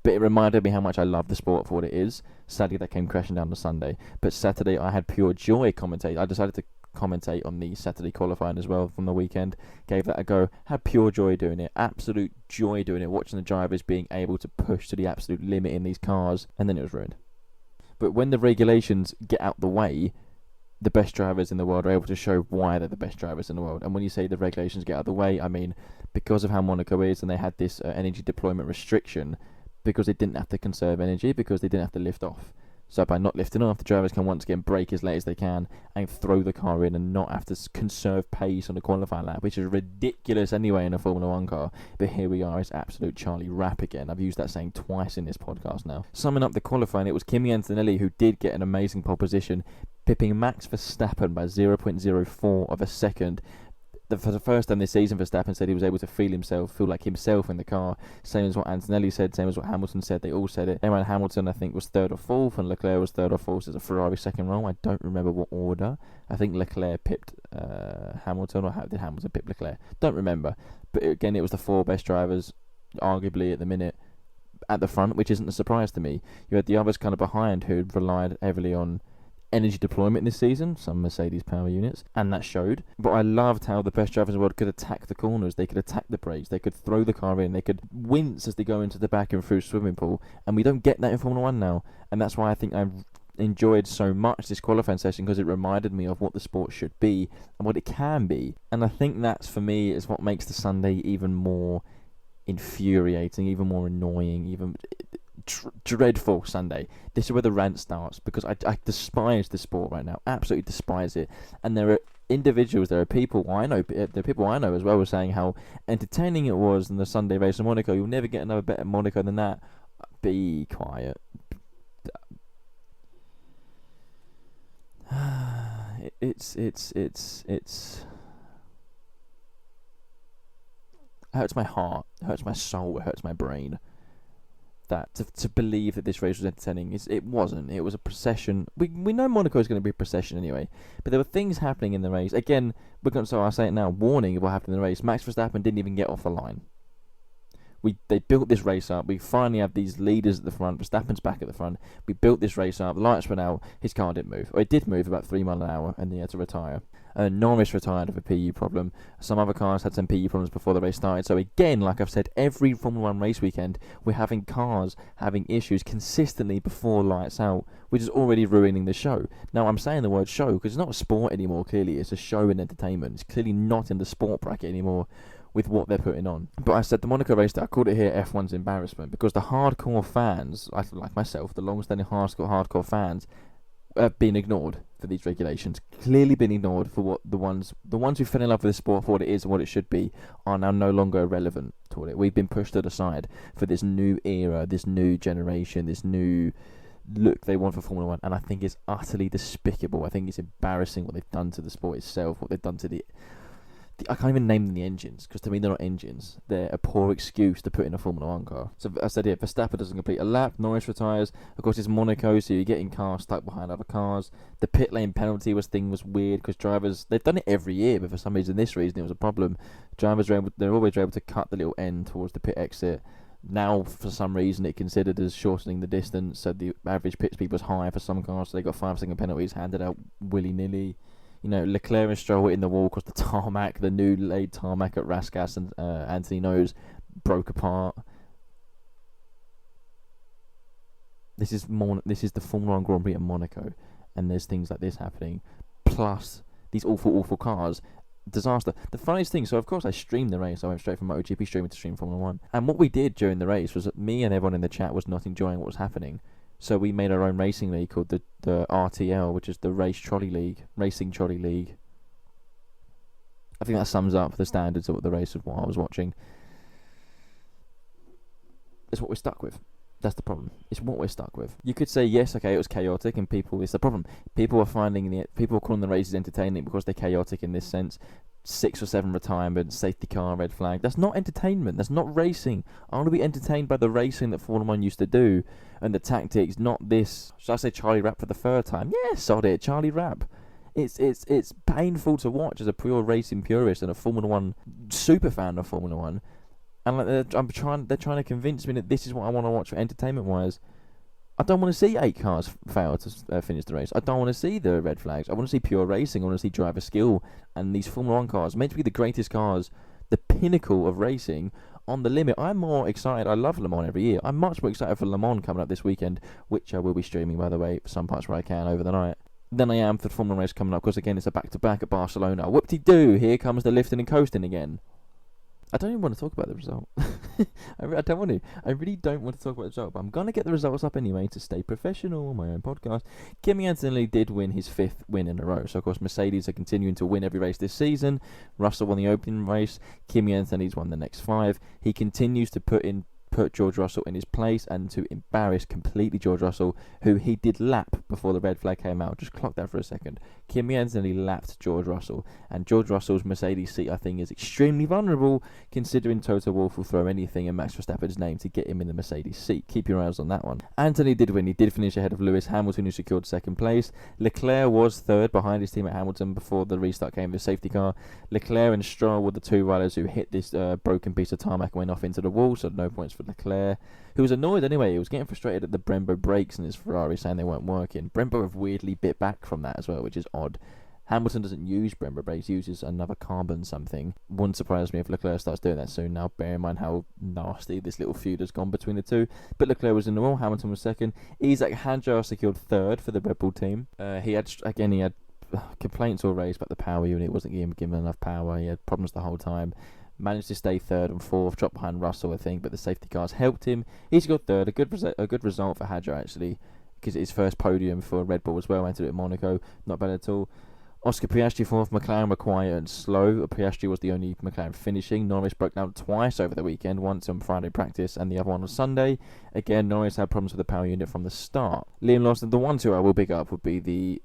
But it reminded me how much I love the sport for what it is. Sadly, that came crashing down to Sunday. But Saturday, I had pure joy commentate. I decided to commentate on the Saturday qualifying as well from the weekend. Gave that a go. Had pure joy doing it. Absolute joy doing it. Watching the drivers being able to push to the absolute limit in these cars. And then it was ruined. But when the regulations get out the way, the best drivers in the world are able to show why they're the best drivers in the world. And when you say the regulations get out of the way, I mean because of how Monaco is, and they had this energy deployment restriction, because they didn't have to conserve energy, because they didn't have to lift off. So by not lifting off, the drivers can once again brake as late as they can and throw the car in and not have to conserve pace on the qualifying lap, which is ridiculous anyway in a Formula 1 car. But here we are, it's absolute Charlie Rap again. I've used that saying twice in this podcast now. Summing up the qualifying, it was Kimi Antonelli who did get an amazing pole position, pipping Max Verstappen by 0.04 of a second. For the first time this season, Verstappen said he was able to feel like himself in the car. Same as what Antonelli said, same as what Hamilton said. They all said it. Aaron Hamilton, I think, was third or fourth, and Leclerc was third or fourth as a Ferrari second row. I don't remember what order. I think Leclerc pipped Hamilton, or did Hamilton pip Leclerc? Don't remember. But again, it was the four best drivers, arguably at the minute, at the front, which isn't a surprise to me. You had the others kind of behind who relied heavily on energy deployment this season, some Mercedes power units, and that showed. But I loved how the best drivers in the world could attack the corners, they could attack the brakes, they could throw the car in, they could wince as they go into the back and through swimming pool, and we don't get that in Formula 1 now. And that's why I think I've enjoyed so much this qualifying session, because it reminded me of what the sport should be and what it can be. And I think that's, for me, is what makes the Sunday even more infuriating, even more annoying, even dreadful Sunday. This is where the rant starts, because I despise the sport right now, absolutely despise it. And there are individuals, there are people I know as well, were saying how entertaining it was in the Sunday race in Monaco. You'll never get another better Monaco than that. Be quiet. It's it hurts my heart, it hurts my soul, it hurts my brain that to believe that this race was entertaining. It wasn't. It was a procession. We know Monaco is going to be a procession anyway, but there were things happening in the race. Again, I'll say it now, warning of what happened in the race. Max Verstappen didn't even get off the line. They built this race up. We finally have these leaders at the front. Verstappen's back at the front. We built this race up. The lights went out. His car didn't move. Or it did move about 3 miles an hour, and then he had to retire. Norris retired of a PU problem. Some other cars had some PU problems before the race started. So again, like I've said, every Formula 1 race weekend, we're having cars having issues consistently before lights out, which is already ruining the show. Now, I'm saying the word show because it's not a sport anymore, clearly. It's a show and entertainment. It's clearly not in the sport bracket anymore. with what they're putting on. But I said the Monaco race, I called it here F1's embarrassment, because the hardcore fans, like myself, the long-standing hardcore fans, have been ignored for these regulations. Clearly been ignored for what the ones who fell in love with the sport for what it is and what it should be are now no longer relevant to it. We've been pushed to the side for this new era, this new generation, this new look they want for Formula 1, and I think it's utterly despicable. I think it's embarrassing what they've done to the sport itself, what they've done to the I can't even name them the engines, because to me they're not engines. They're a poor excuse to put in a Formula 1 car. So I said here, Verstappen doesn't complete a lap, Norris retires. Of course, it's Monaco, so you're getting cars stuck behind other cars. The pit lane penalty was weird, because drivers, they've done it every year, but for some reason this reason it was a problem. Drivers they're always able to cut the little end towards the pit exit. Now, for some reason, it considered as shortening the distance, so the average pit speed was higher for some cars, so they got 5-second penalties handed out willy-nilly. You know, Leclerc and Stroll hit in the wall because the tarmac, the new laid tarmac at Raskas and Anthony knows, broke apart. This is the Formula 1 Grand Prix at Monaco, and there's things like this happening, plus these awful cars. Disaster. The funniest thing, so of course I streamed the race. I went straight from MotoGP streaming to stream Formula 1. And what we did during the race was that me and everyone in the chat was not enjoying what was happening. So we made our own racing league called the RTL, which is the Racing Trolley League. I think that sums up the standards of the race of what I was watching. It's what we're stuck with. That's the problem. It's what we're stuck with. You could say, yes, okay, it was chaotic, and it's the problem. People are calling the races entertaining because they're chaotic in this sense. 6 or 7 retirements, safety car, red flag. That's not entertainment. That's not racing. I want to be entertained by the racing that Formula 1 used to do, and the tactics, not this. Should I say Charlie Rapp for the third time? Yeah, sod it, Charlie Rapp. It's painful to watch as a pure racing purist and a Formula 1 super fan of Formula 1. And like they're trying to convince me that this is what I want to watch for entertainment wise. I don't want to see 8 cars fail to finish the race. I don't want to see the red flags. I want to see pure racing. I want to see driver skill. And these Formula 1 cars, meant to be the greatest cars, the pinnacle of racing, on the limit. I'm more excited. I love Le Mans every year. I'm much more excited for Le Mans coming up this weekend, which I will be streaming, by the way, for some parts where I can over the night, than I am for the Formula race coming up, because again, it's a back-to-back at Barcelona. Whoop-de-doo, here comes the lifting and coasting again. I don't even want to talk about the result. I don't want to. I really don't want to talk about the result, but I'm going to get the results up anyway to stay professional on my own podcast. Kimi Antonelli did win his 5th win in a row. So, of course, Mercedes are continuing to win every race this season. Russell won the opening race. Kimi Antonelli's won the next 5. He continues to put George Russell in his place and to embarrass completely George Russell, who he did lap before the red flag came out. Just clock that for a second. Kimi Antonelli lapped George Russell, and George Russell's Mercedes seat, I think, is extremely vulnerable, considering Toto Wolff will throw anything in Max Verstappen's name to get him in the Mercedes seat. Keep your eyes on that one. Anthony did win. He did finish ahead of Lewis Hamilton, who secured 2nd place. Leclerc was 3rd behind his team at Hamilton before the restart came with a safety car. Leclerc and Stroll were the 2 riders who hit this broken piece of tarmac and went off into the wall, so no points for Leclerc, who was annoyed anyway. He was getting frustrated at the Brembo brakes in his Ferrari, saying they weren't working. Brembo have weirdly bit back from that as well, which is odd. Hamilton doesn't use Brembo brakes, he uses another carbon something. Wouldn't surprise me if Leclerc starts doing that soon now, bear in mind how nasty this little feud has gone between the two. But Leclerc was in the wall, Hamilton was 2nd. Isaac Hadjar secured 3rd for the Red Bull team. He had complaints all raised about the power unit, wasn't given enough power, he had problems the whole time. Managed to stay 3rd and 4th, dropped behind Russell, I think, but the safety cars helped him. He's got 3rd, a good result for Hadjar actually, because it's his first podium for Red Bull as well. Went to it at Monaco, not bad at all. Oscar Piastri 4th, McLaren were quiet and slow. Piastri was the only McLaren finishing. Norris broke down twice over the weekend, once on Friday practice and the other one on Sunday. Again, Norris had problems with the power unit from the start. Liam Lawson, the one two I will pick up would be the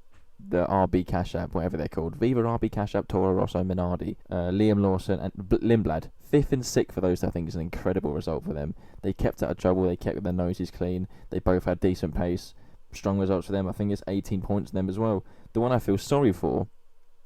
RB Cash App, whatever they're called. Viva RB Cash App, Toro Rosso, Minardi, Liam Lawson and Lindblad. 5th and 6th for those, I think, is an incredible result for them. They kept out of trouble, they kept their noses clean, they both had decent pace. Strong results for them. I think it's 18 points for them as well. The one I feel sorry for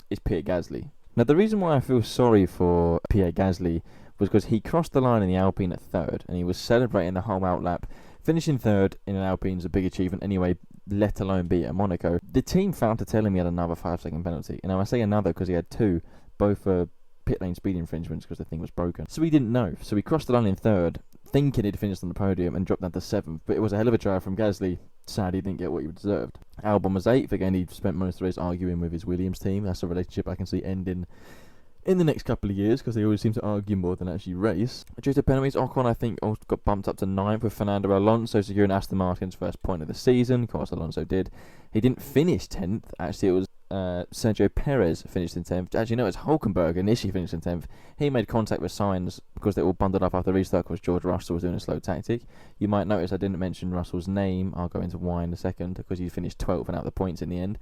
is Pierre Gasly. Now, the reason why I feel sorry for Pierre Gasly was because he crossed the line in the Alpine at 3rd, and he was celebrating the whole outlap. Finishing 3rd in an Alpine is a big achievement anyway, let alone be at Monaco. The team failed to tell him he had another 5-second penalty. And I say another because he had 2, both for pit lane speed infringements because the thing was broken. So he didn't know. So he crossed the line in 3rd, thinking he'd finished on the podium, and dropped down to 7th. But it was a hell of a drive from Gasly. Sadly, didn't get what he deserved. Albon was 8th. Again, he spent most of the race arguing with his Williams team. That's a relationship I can see ending in the next couple of years, because they always seem to argue more than actually race. Due to penalties, Ocon, I think, also got bumped up to 9th with Fernando Alonso securing Aston Martin's first point of the season. Of course, Alonso did. He didn't finish 10th. Actually, it was Sergio Perez finished in 10th. Actually, no, it's Hulkenberg initially finished in 10th. He made contact with Sainz because they all bundled up after the restart because George Russell was doing a slow tactic. You might notice I didn't mention Russell's name. I'll go into why in a second, because he finished 12th and out the points in the end.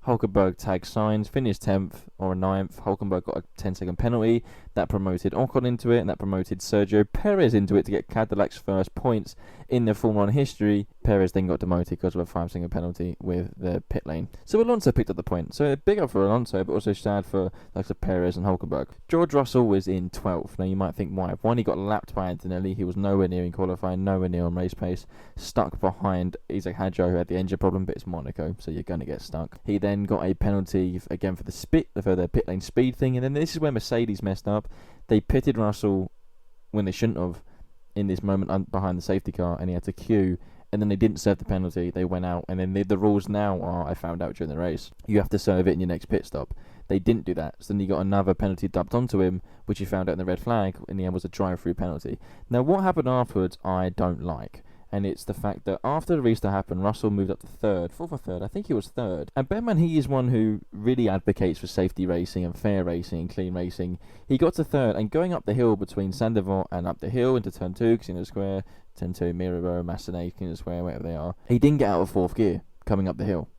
Hulkenberg tagged Sainz, finished 10th or 9th. Hulkenberg got a 10-second penalty. That promoted Ocon into it, and that promoted Sergio Perez into it to get Cadillac's first points in their Formula 1 history. Perez then got demoted because of a 5-second penalty with the pit lane. So Alonso picked up the point. So big up for Alonso, but also sad for like Perez and Hulkenberg. George Russell was in 12th. Now you might think why. One, he got lapped by Antonelli. He was nowhere near in qualifying, nowhere near on race pace. Stuck behind Isaac Hadjo, who had the engine problem, but it's Monaco, so you're going to get stuck. He then got a penalty again for the pit lane speed thing, and then this is where Mercedes messed up. They pitted Russell when they shouldn't have in this moment behind the safety car, and he had to queue, and then they didn't serve the penalty. They went out, and then the rules now are, I found out during the race, you have to serve it in your next pit stop. They didn't do that, so then he got another penalty dubbed onto him, which he found out in the red flag. In the end, was a drive-through penalty. Now, what happened afterwards, I don't like. And it's the fact that after the restart happened, Russell moved up to 3rd, 4th or 3rd, I think he was 3rd. And bear in mind, he is one who really advocates for safety racing and fair racing and clean racing. He got to 3rd, and going up the hill between Sandoval and up the hill into turn 2, Casino Square, turn 2, Mirabeau, Massenet, Casino Square, wherever they are, he didn't get out of 4th gear coming up the hill.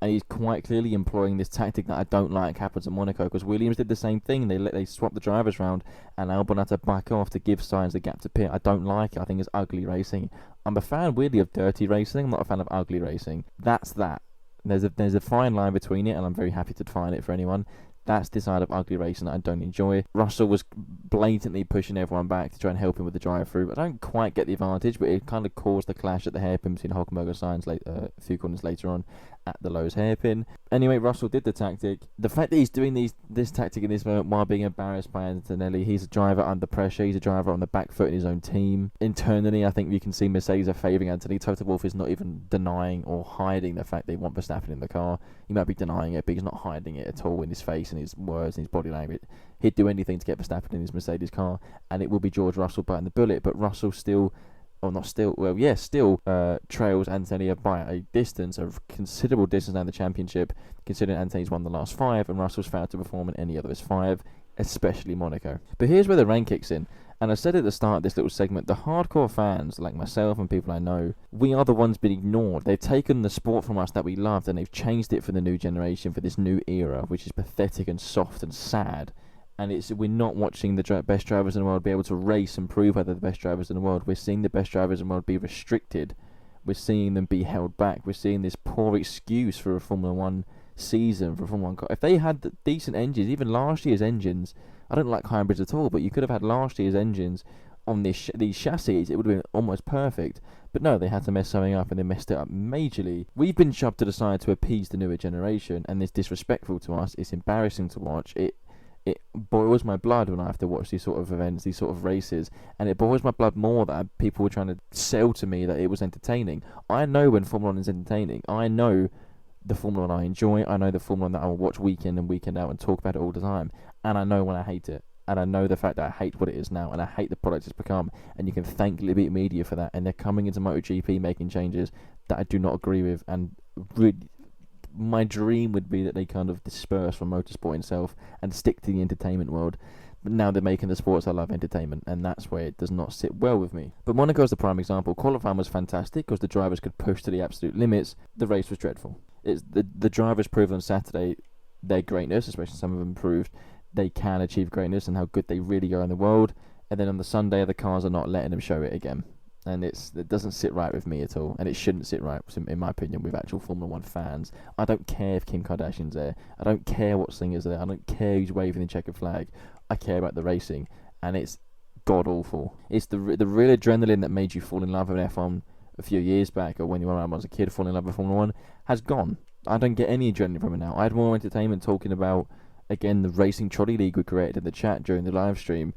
And he's quite clearly employing this tactic that I don't like happens at Monaco, because Williams did the same thing. They swapped the drivers round, and Albon had to back off to give Sainz the gap to pit. I don't like it. I think it's ugly racing. I'm a fan, weirdly, of dirty racing. I'm not a fan of ugly racing. That's that. There's a fine line between it, and I'm very happy to define it for anyone. That's the side of ugly racing that I don't enjoy. Russell was blatantly pushing everyone back to try and help him with the drive-through. I don't quite get the advantage, but it kind of caused the clash at the hairpin between Hulkenberg and Sainz a few corners later on at the Lowe's hairpin. Anyway, Russell did the tactic. The fact that he's doing this tactic in this moment while being embarrassed by Antonelli, he's a driver under pressure. He's a driver on the back foot in his own team. Internally, I think you can see Mercedes are favouring Antonelli. Toto Wolff is not even denying or hiding the fact they want Verstappen in the car. He might be denying it, but he's not hiding it at all in his face and his words and his body language. He'd do anything to get Verstappen in his Mercedes car, and it will be George Russell biting the bullet. But Russell still trails Antonelli by a distance, a considerable distance down the championship, considering Antonelli's won the last 5 and Russell's failed to perform in any other of his 5, especially Monaco. But here's where the rain kicks in. And I said at the start of this little segment, the hardcore fans, like myself and people I know, we are the ones being ignored. They've taken the sport from us that we loved, and they've changed it for the new generation, for this new era, which is pathetic and soft and sad. And we're not watching the best drivers in the world be able to race and prove whether they're the best drivers in the world. We're seeing the best drivers in the world be restricted. We're seeing them be held back. We're seeing this poor excuse for a Formula 1 season, for a Formula 1 car. If they had decent engines, even last year's engines, I don't like hybrids at all, but you could have had last year's engines on these chassis. It would have been almost perfect. But no, they had to mess something up, and they messed it up majorly. We've been shoved to the side to appease the newer generation, and it's disrespectful to us. It's embarrassing to watch. It boils my blood when I have to watch these sort of events, these sort of races, and it boils my blood more that people were trying to sell to me that it was entertaining. I know when Formula 1 is entertaining. I know the Formula 1 I enjoy. I know the Formula 1 that I will watch weekend and weekend out and talk about it all the time. And I know when I hate it. And I know the fact that I hate what it is now, and I hate the product it's become. And you can thank Liberty Media for that. And they're coming into MotoGP making changes that I do not agree with, and really, my dream would be that they kind of disperse from motorsport itself and stick to the entertainment world. But now they're making the sports I love entertainment, and that's where it does not sit well with me. But Monaco is the prime example. Qualifying was fantastic because the drivers could push to the absolute limits. The race was dreadful. It's the drivers proved on Saturday their greatness, especially some of them proved they can achieve greatness and how good they really are in the world. And then on the Sunday, the cars are not letting them show it again. And it doesn't sit right with me at all, and it shouldn't sit right, in my opinion, with actual Formula 1 fans. I don't care if Kim Kardashian's there. I don't care what singer's there. I don't care who's waving the checkered flag. I care about the racing, and it's god-awful. It's the real adrenaline that made you fall in love with F1 a few years back, or when you were around as a kid falling in love with Formula 1, has gone. I don't get any adrenaline from it now. I had more entertainment talking about, again, the Racing Trolley League we created in the chat during the live stream,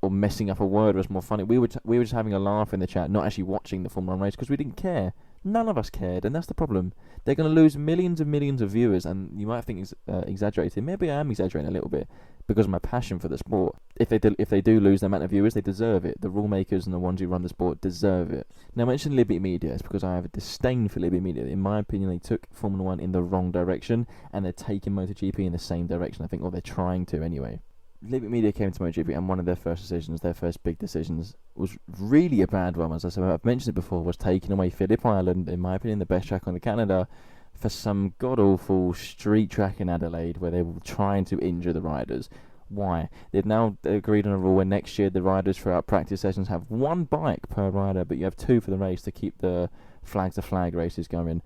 or messing up a word was more funny. We were just having a laugh in the chat, not actually watching the Formula 1 race, because we didn't care. None of us cared, and that's the problem. They're going to lose millions and millions of viewers, and you might think it's exaggerated. Maybe I am exaggerating a little bit because of my passion for the sport. If they do lose the amount of viewers, they deserve it. The rule makers and the ones who run the sport deserve it. Now, I mentioned Liberty Media. It's because I have a disdain for Liberty Media. In my opinion, they took Formula 1 in the wrong direction, and they're taking MotoGP in the same direction. I think, or they're trying to anyway. Liberty Media came to MotoGP, and one of their first decisions, their first big decisions, was really a bad one. As I said, I've mentioned it before, was taking away Phillip Island, in my opinion, the best track on the Canada, for some god-awful street track in Adelaide where they were trying to injure the riders. Why? They've now agreed on a rule where next year the riders throughout practice sessions have one bike per rider, but you have two for the race to keep the flag-to-flag races going.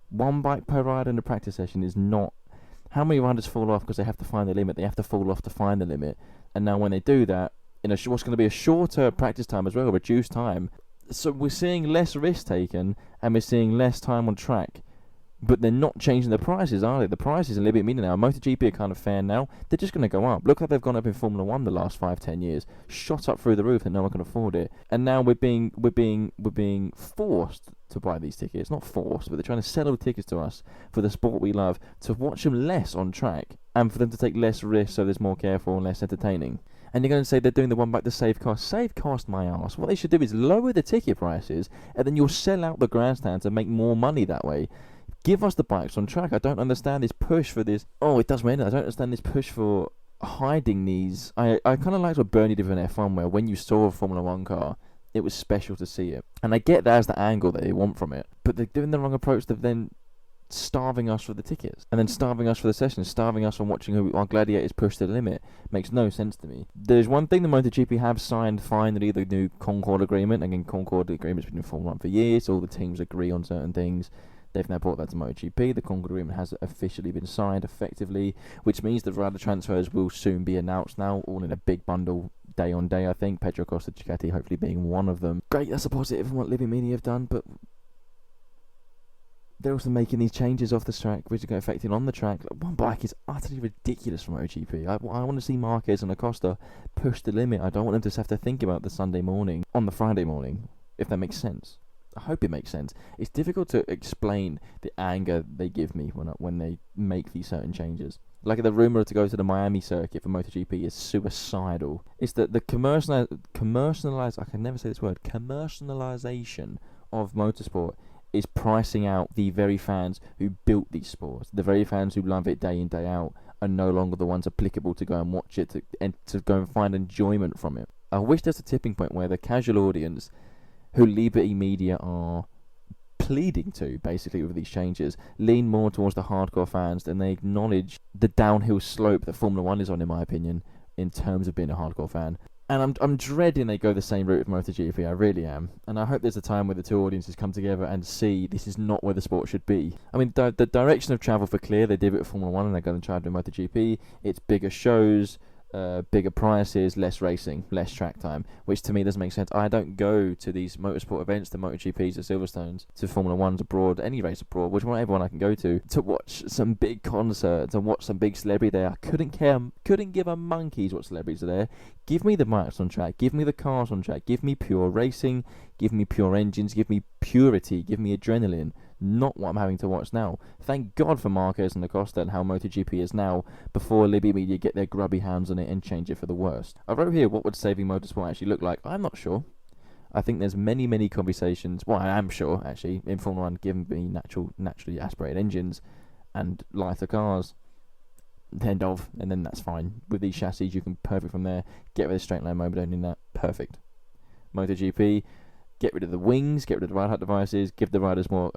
One bike per rider in the practice session is not... How many riders fall off because they have to find the limit? They have to fall off to find the limit. And now when they do that, in what's going to be a shorter practice time as well, reduced time, so we're seeing less risk taken and we're seeing less time on track. But they're not changing the prices, are they? The prices in Liberty Media now, MotoGP are kind of fair now. They're just going to go up. Look how they've gone up in Formula 1 the last 5-10 years. Shot up through the roof and no one can afford it. And now we're being forced to buy these tickets. Not forced, but they're trying to sell the tickets to us for the sport we love, to watch them less on track and for them to take less risks so there's more careful and less entertaining. And you're going to say they're doing the one back to save cost. Save cost my arse. What they should do is lower the ticket prices and then you'll sell out the grandstands and make more money that way. Give us the bikes on track. I don't understand this push for this. Oh, it does me in. I don't understand this push for hiding these. I kind of liked what Bernie did in F1, where when you saw a Formula 1 car, it was special to see it. And I get that as the angle that they want from it. But they're doing the wrong approach. They're then starving us for the tickets. And then starving us for the sessions. Starving us from watching our gladiators push to the limit. Makes no sense to me. There's one thing the MotoGP have signed finally, the new Concord Agreement. Again, Concord Agreement's been in Formula 1 for years. All the teams agree on certain things. They've now brought that to MotoGP. The Concord Agreement has officially been signed effectively, which means the rider transfers will soon be announced now, all in a big bundle, day on day, I think. Pedro Acosta, Ducati hopefully being one of them. Great, that's a positive from what Liberty Media have done, but they're also making these changes off the track, which are going to affect it on the track. Like, one bike is utterly ridiculous from MotoGP. I want to see Marquez and Acosta push the limit. I don't want them to just have to think about the Sunday morning on the Friday morning, if that makes sense. I hope it makes sense. It's difficult to explain the anger they give me when they make these certain changes. Like the rumour to go to the Miami circuit for MotoGP is suicidal. It's that the commercialization of motorsport is pricing out the very fans who built these sports. The very fans who love it day in, day out are no longer the ones applicable to go and watch it, to go and find enjoyment from it. I wish there's a tipping point where the casual audience, who Liberty Media are pleading to, basically, with these changes, lean more towards the hardcore fans, and they acknowledge the downhill slope that Formula 1 is on, in my opinion, in terms of being a hardcore fan. And I'm dreading they go the same route with MotoGP, I really am. And I hope there's a time where the two audiences come together and see this is not where the sport should be. I mean, the direction of travel for clear, they did it with Formula 1 and they're going to try to do MotoGP. It's bigger shows, bigger prices, less racing, less track time, which to me doesn't make sense. I don't go to these motorsport events, the MotoGPs, the Silverstones, to Formula 1s abroad, any race abroad, whichever one I can go to watch some big concerts and watch some big celebrity there. I couldn't give a monkeys what celebrities are there. Give me the bikes on track, give me the cars on track, give me pure racing, give me pure engines, give me purity, give me adrenaline. Not what I'm having to watch now. Thank God for Marquez and Acosta and how MotoGP is now, before Liberty Media get their grubby hands on it and change it for the worst. I wrote here, what would saving motorsport actually look like? I'm not sure. I think there's many conversations, well, I am sure, actually, in Formula 1, given me naturally aspirated engines and lighter cars. End of, and then that's fine. With these chassis, you can perfect from there. Get rid of the straight line mode, don't need that. Perfect. MotoGP, get rid of the wings, get rid of the ride height devices, give the riders more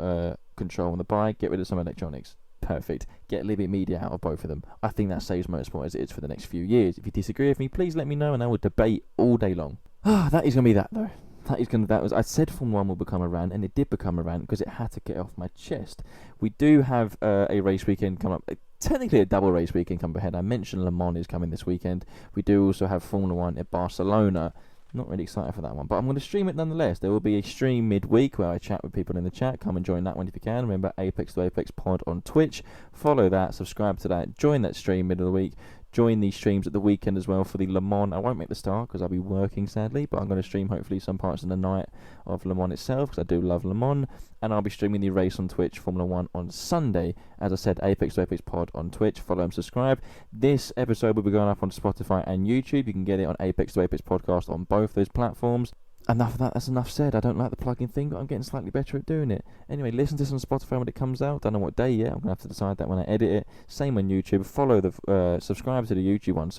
control on the bike, get rid of some electronics. Perfect. Get Liberty Media out of both of them. I think that saves motorsport as it is for the next few years. If you disagree with me, please let me know and I will debate all day long. That is going to be that though. I said Formula 1 will become a rant, and it did become a rant because it had to get off my chest. We do have a race weekend come up. Technically a double race weekend come ahead. I mentioned Le Mans is coming this weekend. We do also have Formula 1 at Barcelona. Not really excited for that one, but I'm going to stream it nonetheless. There will be a stream midweek where I chat with people in the chat. Come and join that one if you can. Remember, Apex to Apex Pod on Twitch. Follow that, subscribe to that, join that stream middle of the week. join the streams at the weekend as well for the Le Mans. I won't make the start because I'll be working sadly, but I'm going to stream hopefully some parts of the night of Le Mans itself because I do love Le Mans, and I'll be streaming the race on Twitch, Formula 1 on Sunday. As I said, Apex to Apex Pod on Twitch. Follow and subscribe. This episode will be going up on Spotify and YouTube. You can get it on Apex to Apex Podcast on both those platforms. Enough of that, that's enough said. I don't like the plug-in thing, but I'm getting slightly better at doing it. Anyway, listen to this on Spotify when it comes out. Don't know what day yet. I'm going to have to decide that when I edit it. Same on YouTube. Follow the, subscribe to the YouTube one,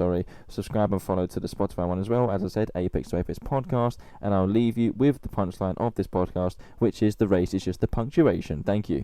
Subscribe and follow to the Spotify one as well. As I said, Apex to Apex Podcast. And I'll leave you with the punchline of this podcast, which is the race is just the punctuation. Thank you.